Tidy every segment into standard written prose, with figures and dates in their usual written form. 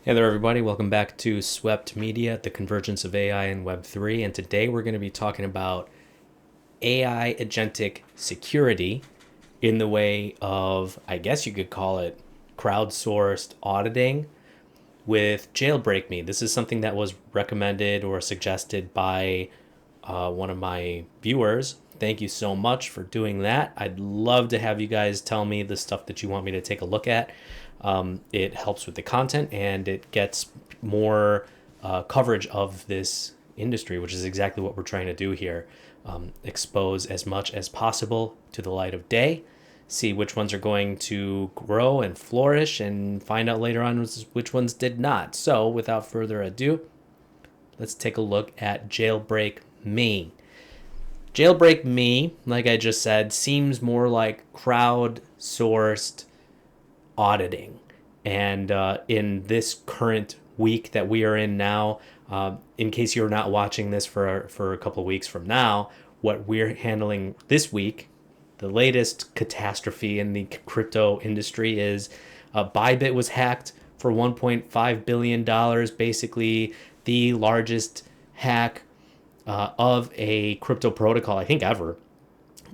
Hey there, everybody. Welcome back to sweptmedia, the convergence of AI and Web3. And today we're going to be talking about AI agentic security in the way of, I guess you could call it, crowdsourced auditing with JailbreakMe. This is something that was recommended or suggested by one of my viewers. Thank you so much for doing that. I'd love to have you guys tell me the stuff that you want me to take a look at. It helps with the content and it gets more coverage of this industry, which is exactly what we're trying to do here. Expose as much as possible to the light of day, see which ones are going to grow and flourish, and find out later on which ones did not. So without further ado, let's take a look at JailbreakMe. JailbreakMe, like I just said, seems more like crowdsourced auditing. And in this current week that we are in now, in case you're not watching this for a couple of weeks from now, what we're handling this week, the latest catastrophe in the crypto industry is Bybit was hacked for $1.5 billion, basically the largest hack of a crypto protocol, I think, ever,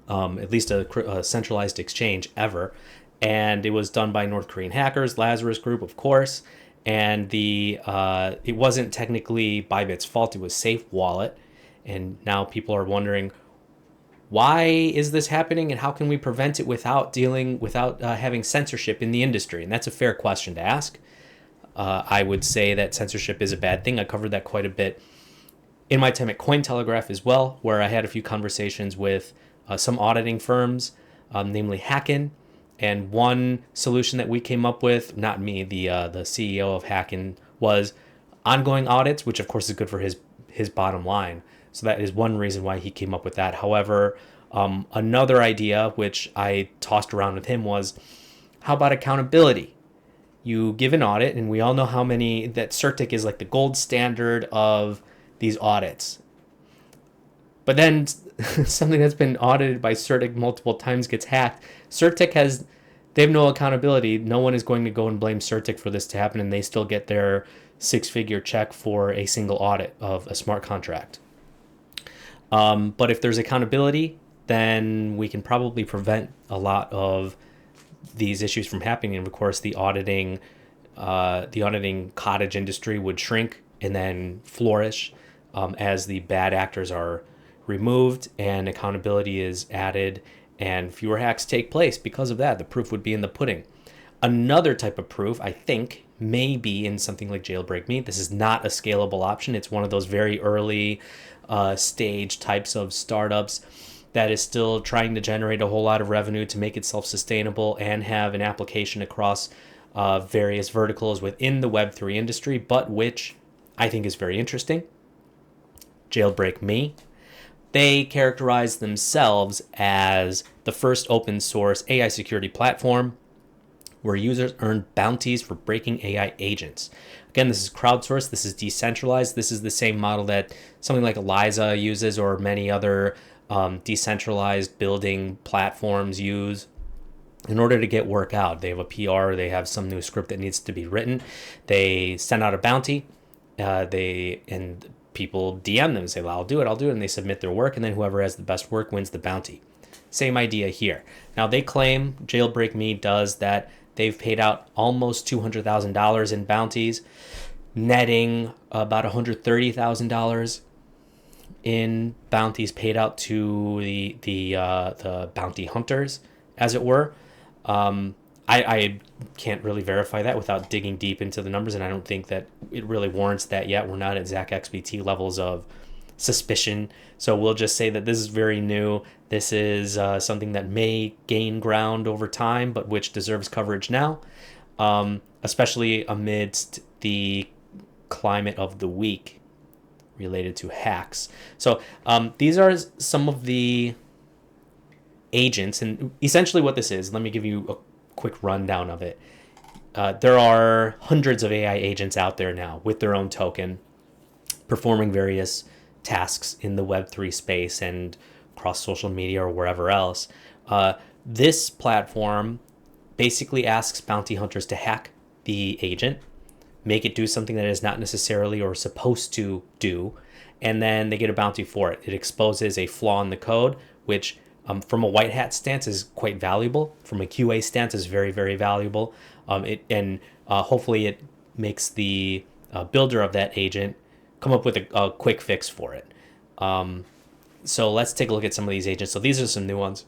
at least a centralized exchange ever. And it was done by North Korean hackers, Lazarus Group, of course. And it wasn't technically Bybit's fault; it was Safe Wallet. And now people are wondering, why is this happening, and how can we prevent it without having censorship in the industry? And that's a fair question to ask. I would say that censorship is a bad thing. I covered that quite a bit in my time at Cointelegraph as well, where I had a few conversations with some auditing firms, namely Hackin. And one solution that we came up with, not me, the CEO of Hackin, was ongoing audits, which of course is good for his bottom line. So that is one reason why he came up with that. However, another idea which I tossed around with him was, how about accountability? You give an audit, and we all know that CertIC is like the gold standard of these audits. But then something that's been audited by CertIC multiple times gets hacked. They have no accountability. No one is going to go and blame CertIC for this to happen, and they still get their six-figure check for a single audit of a smart contract. But if there's accountability, then we can probably prevent a lot of these issues from happening. And of course, the auditing cottage industry would shrink and then flourish as the bad actors are removed and accountability is added and fewer hacks take place. Because of that, the proof would be in the pudding. Another type of proof, I think, may be in something like JailbreakMe. This is not a scalable option. It's one of those very early stage types of startups that is still trying to generate a whole lot of revenue to make it self-sustainable and have an application across various verticals within the Web3 industry, but which I think is very interesting. JailbreakMe. They characterize themselves as the first open source AI security platform where users earn bounties for breaking AI agents. Again, this is crowdsourced. This is decentralized. This is the same model that something like Eliza uses or many other decentralized building platforms use in order to get work out. They have a PR. They have some new script that needs to be written. They send out a bounty. People DM them and say, well, I'll do it, and they submit their work, and then whoever has the best work wins the bounty. Same idea here. Now, they claim, JailbreakMe does, that they've paid out almost $200,000 in bounties, netting about $130,000 in bounties paid out to the bounty hunters, as it were. I can't really verify that without digging deep into the numbers, and I don't think that it really warrants that yet. We're not at ZachXBT levels of suspicion, so we'll just say that this is very new. This is something that may gain ground over time, but which deserves coverage now, especially amidst the climate of the week related to hacks. So these are some of the agents, and essentially what this is, let me give you a quick rundown of it. There are hundreds of AI agents out there now with their own token, performing various tasks in the Web3 space and across social media or wherever else. This platform basically asks bounty hunters to hack the agent make it do something that it is not necessarily or supposed to do, and then they get a bounty for it. It exposes a flaw in the code, which from a white hat stance is quite valuable. From a QA stance is very, very valuable. Hopefully it makes the builder of that agent come up with a quick fix for it. So let's take a look at some of these agents. So these are some new ones.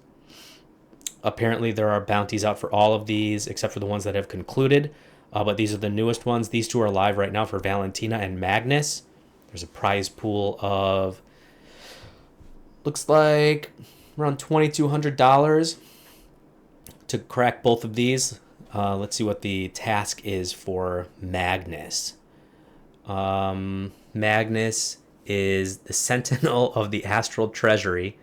Apparently there are bounties out for all of these except for the ones that have concluded. But these are the newest ones. These two are live right now for Valentina and Magnus. There's a prize pool of, looks like around $2,200 to crack both of these. Let's see what the task is for Magnus. Magnus is the sentinel of the astral treasury.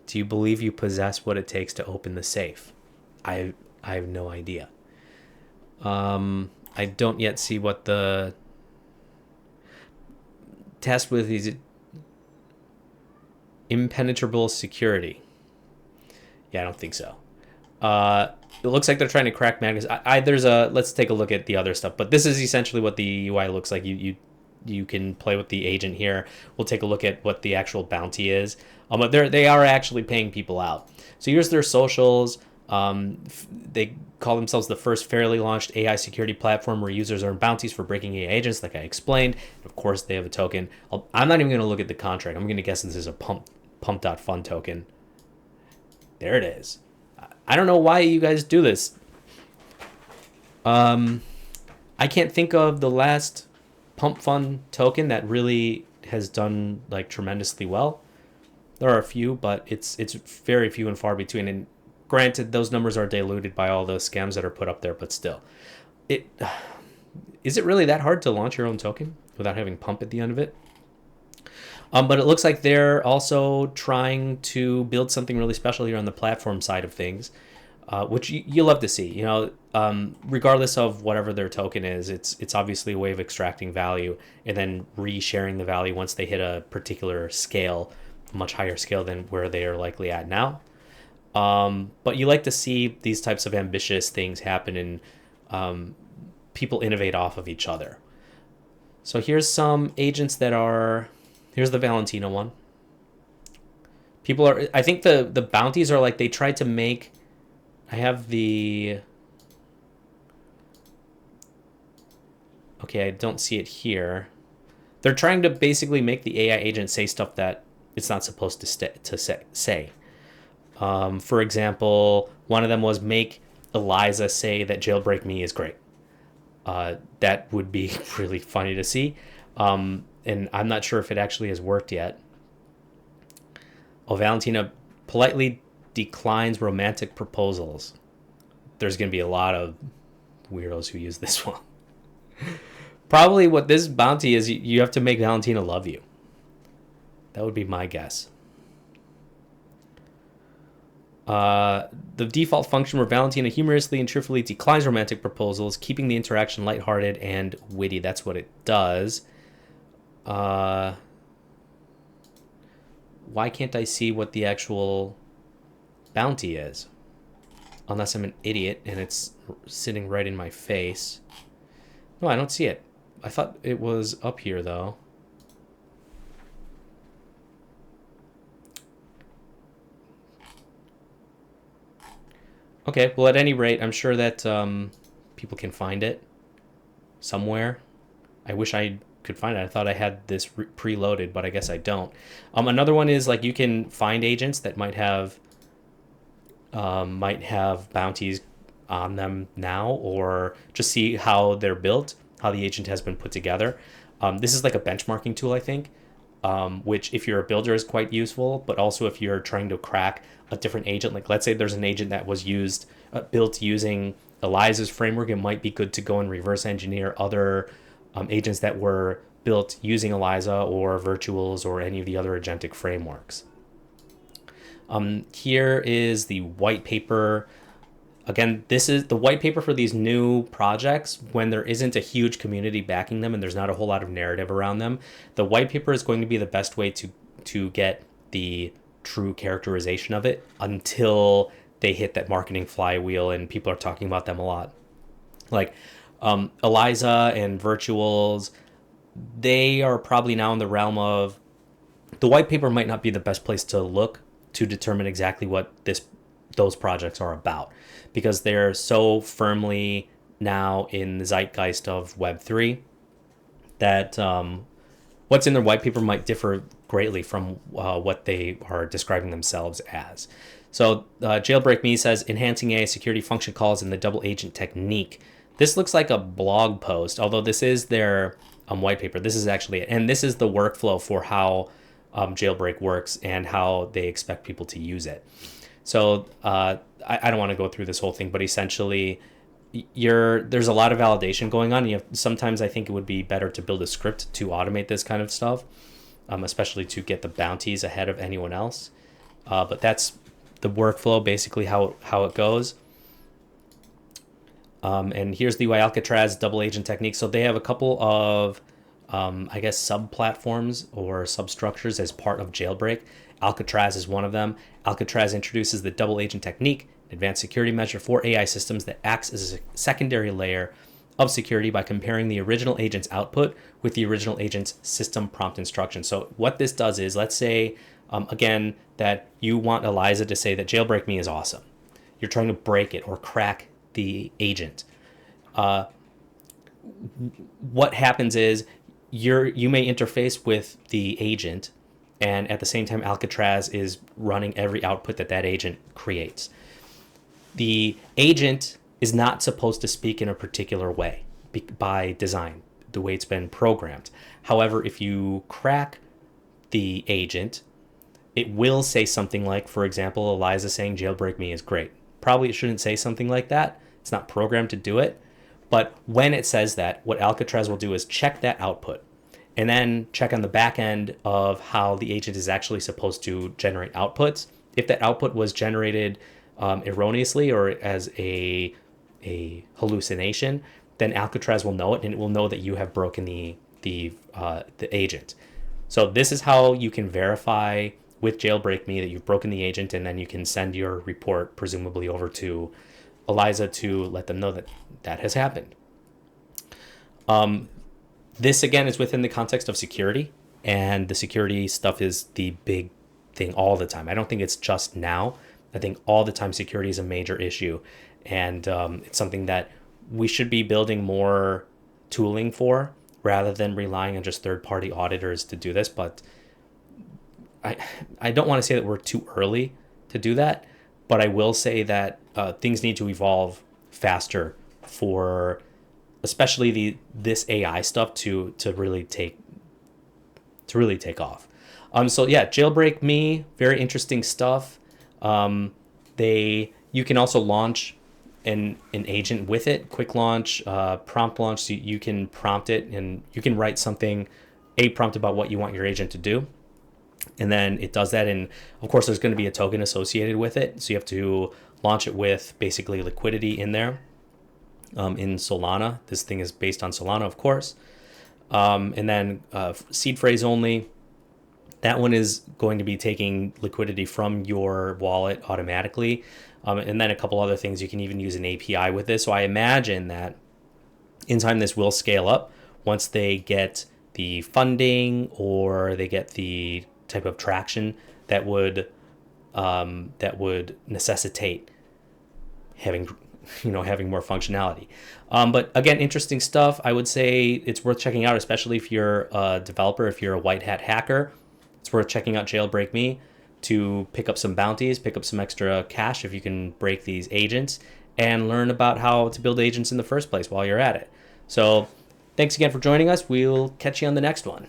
Do you believe you possess what it takes to open the safe? I have no idea. I don't yet see what the task with is. Impenetrable security. Yeah, I don't think so. It looks like they're trying to crack Magnus. Let's take a look at the other stuff. But this is essentially what the UI looks like. You can play with the agent here. We'll take a look at what the actual bounty is. But they are actually paying people out. So here's their socials. They call themselves the first fairly launched AI security platform where users earn bounties for breaking AI agents, like I explained. Of course, they have a token. I'm not even going to look at the contract. I'm going to guess this is a pump.fun token. There it is. I don't know why you guys do this. I can't think of the last pump fun token that really has done like tremendously well. There are a few, but it's very few and far between. And granted, those numbers are diluted by all the scams that are put up there, but still, is it really that hard to launch your own token without having pump at the end of it? But it looks like they're also trying to build something really special here on the platform side of things, which you love to see. Regardless of whatever their token is, it's obviously a way of extracting value and then re-sharing the value once they hit a particular scale, a much higher scale than where they are likely at now. But you like to see these types of ambitious things happen and people innovate off of each other. So here's some agents that are... Here's the Valentina one. I think the bounties are like they tried to make... I have the... Okay, I don't see it here. They're trying to basically make the AI agent say stuff that it's not supposed to say. For example, one of them was make Eliza say that JailbreakMe is great. That would be really funny to see. And I'm not sure if it actually has worked yet. Valentina politely declines romantic proposals. There's going to be a lot of weirdos who use this one. Probably what this bounty is, you have to make Valentina love you. That would be my guess. The default function where Valentina humorously and cheerfully declines romantic proposals, keeping the interaction lighthearted and witty. That's what it does. Why can't I see what the actual bounty is? Unless I'm an idiot and it's sitting right in my face. No, I don't see it. I thought it was up here, though. Okay, well, at any rate, I'm sure that people can find it somewhere. I wish I could find it. I thought I had this preloaded, but I guess I don't. Another one is like you can find agents that might have bounties on them now, or just see how they're built, how the agent has been put together. This is like a benchmarking tool, I think, which if you're a builder is quite useful, but also if you're trying to crack a different agent, like let's say there's an agent that was built using Eliza's framework, it might be good to go and reverse engineer other agents that were built using Eliza or Virtuals or any of the other agentic frameworks. Here is the white paper. Again, this is the white paper for these new projects when there isn't a huge community backing them and there's not a whole lot of narrative around them. The white paper is going to be the best way to get the true characterization of it until they hit that marketing flywheel and people are talking about them a lot. Like ELIZA and virtuals, they are probably now in the realm of, the white paper might not be the best place to look to determine exactly what those projects are about, because they're so firmly now in the zeitgeist of Web3 that what's in their white paper might differ greatly from what they are describing themselves as. So JailbreakMe says, enhancing AI security function calls in the double agent technique. This looks like a blog post, although this is their white paper. This is actually it. And this is the workflow for how Jailbreak works and how they expect people to use it. So I don't want to go through this whole thing, but essentially there's a lot of validation going on. Sometimes I think it would be better to build a script to automate this kind of stuff, especially to get the bounties ahead of anyone else. But that's the workflow, basically how it goes. And here's the UI Alcatraz double agent technique. So they have a couple of, I guess, sub-platforms or substructures as part of Jailbreak. Alcatraz is one of them. Alcatraz introduces the double agent technique, an advanced security measure for AI systems that acts as a secondary layer of security by comparing the original agent's output with the original agent's system prompt instruction. So what this does is, let's say, again, that you want ELIZA to say that JailbreakMe is awesome. You're trying to break it or crack the agent. What happens is you may interface with the agent, and at the same time Alcatraz is running every output that agent creates. The agent is not supposed to speak in a particular way by design, the way it's been programmed. However, if you crack the agent, it will say something like, for example, ELIZA saying JailbreakMe is great. Probably it shouldn't say something like that. It's not programmed to do it. But when it says that, what Alcatraz will do is check that output and then check on the back end of how the agent is actually supposed to generate outputs. If that output was generated erroneously or as a hallucination, then Alcatraz will know it, and it will know that you have broken the agent. So this is how you can verify with JailbreakMe that you've broken the agent, and then you can send your report presumably over to ELIZA to let them know that that has happened. This again is within the context of security, and the security stuff is the big thing all the time. I don't think it's just now. I think all the time security is a major issue, and it's something that we should be building more tooling for rather than relying on just third-party auditors to do this. But I don't want to say that we're too early to do that, but I will say that things need to evolve faster for especially this AI stuff to really take off. So yeah, JailbreakMe, very interesting stuff. You can also launch an agent with it, quick launch, prompt launch. So you can prompt it and you can write a prompt about what you want your agent to do. And then it does that. And of course, there's going to be a token associated with it. So you have to launch it with basically liquidity in there in Solana. This thing is based on Solana, of course. And then seed phrase only. That one is going to be taking liquidity from your wallet automatically. And then a couple other things. You can even use an API with this. So I imagine that in time this will scale up once they get the funding or they get the type of traction that would necessitate having more functionality. But again, interesting stuff. I would say it's worth checking out, especially if you're a developer, if you're a white hat hacker. It's worth checking out JailbreakMe to pick up some bounties, pick up some extra cash if you can break these agents, and learn about how to build agents in the first place while you're at it. So thanks again for joining us. We'll catch you on the next one.